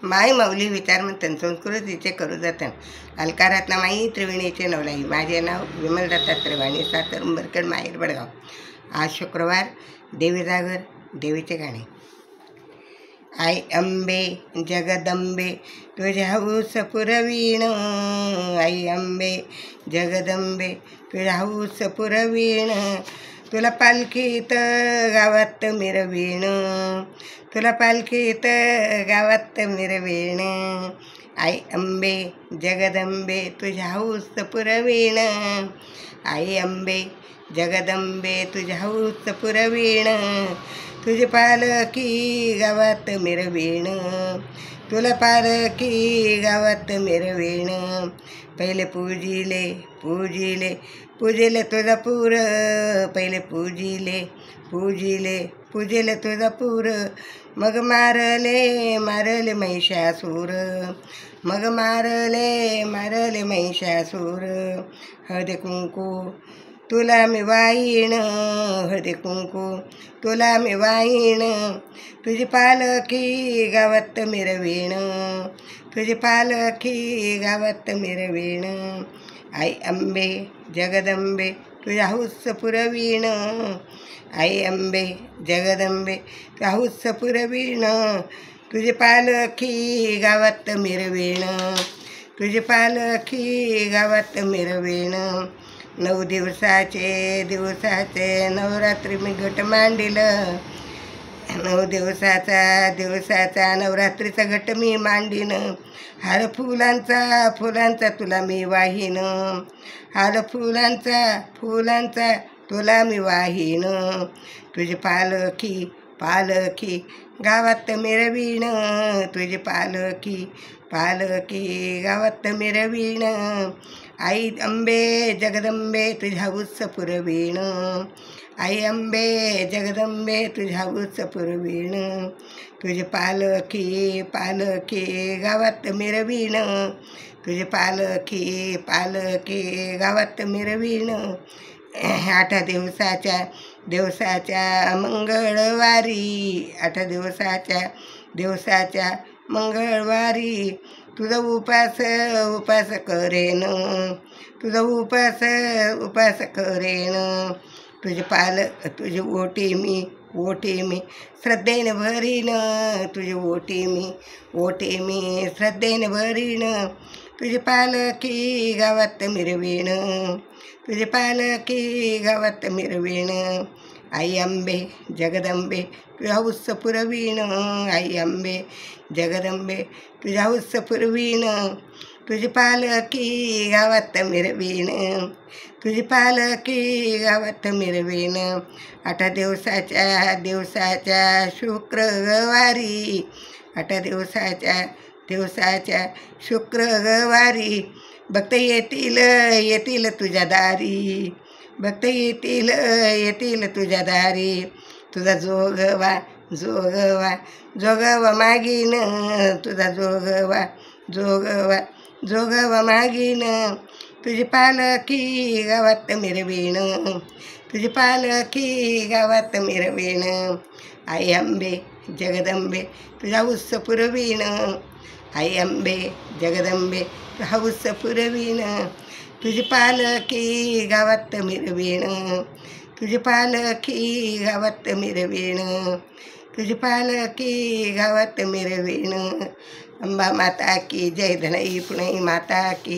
माय माऊली विचारमंथन संस्कृतीचे करू जतन अलकारात माई त्रिवेणीचे नवलाई. माझे नाव विमल दत्तात्रय वाणी, सातर उंबरखेड, माहेर बडगाव. आज शुक्रवार, देवी जागर, देवीचे गाणे. आई अंबे जगदंबे तुझ्या हौस पुरवीण, आई अंबे जगदंबे तुझ्या हौस पुरवीण, तुला पालखीत गावात मिरवीण, तुला पालखीत गावात मिरवीण. आई अंबे जगदंबे तुझ्या हौस पुरवीण, आई अंबे जगदंबे तुझ्या हौस पुरवीण, तुझी पालखी गावात मिरवीण, तुला पालखी गावात मिरवीण. पहिले पूजिले पूजिले पूजिले तुझा पूर, पहिले पूजिले पूजिले पूजिले तुझा पूर, मग मारले मारले महिषासूर, मग मारले मारले महिषासूर. हळदी कुंकू तुला मी वाईण, हळदी कुंकू तुला मी वाईण, तुझी पालखी गावात मिरवीण, तुझी पालखी गावात मिरवीण. आई अंबे जगदंबे तुझ्या हौस पुरवीण, आई अंबे जगदंबे तुझ्या हौस पुरवीण, तुझी पालखी गावात मिरवीण, तुझी पालखी गावात मिरवीण. 9 दिवसाचे नवरात्री मी घट मांडिलं, 9 दिवसाचा नवरात्रीचा घट मी मांडीन. हार फुलांचा तुला मी वाहीन, हार फुलांचा तुला मी वाहीन, तुझी पालखी गावात मिरवीण, तुझी पालखी गावात मिरवीण. आई अंबे जगदंबे तुझ्या हौस पुरवीण, आई अंबे जगदंबे तुझ्या हौस पुरवीण, तुझी पालखी गावात मिरवीण, तुझी पालखी गावात मिरवीण. 8 दिवसाच्या मंगळवारी, 8 दिवसाच्या मंगळवारी, तुझा उपास करेन, तुझा उपास करेन. तुझी ओटी मी श्रद्धेने भरीन, तुझी ओटी मी श्रद्धेने भरीन, तुझी पालखी गावात मिरवीण, तुझी पालखी गावात मिरवीण. आई अंबे जगदंबे तुझ्या हौस पुरवीण, आई अंबे जगदंबे तुझ्या हौस पुरवीण, तुझी पालखी गावात मिरवीण, तुझी पालखी गावात मिरवीण. 8 दिवसाच्या शुक्रवारी, 8 दिवसाच्या शुक्रवारी, भक्त येतील तुझ्या दारी, भक्त येतील तुझ्या दारी. तुझा जोगवा मागीन, तुझा जोगवा मागीन, तुझी पालखी गावात मिरवीण, तुझी पालखी गावात मिरवीण. आई अंबे जगदंबे तुझ्या हौस पुरवीण, आई अंबे जगदंबे तुझ्या हौस पुरवीण, तुझी पालखी गावात मिरवीण, तुझी पालखी गावात मिरवीण, तुझी पालखी गावात मिरवीण. अंबा माता की जय, धनई पुणे माता की.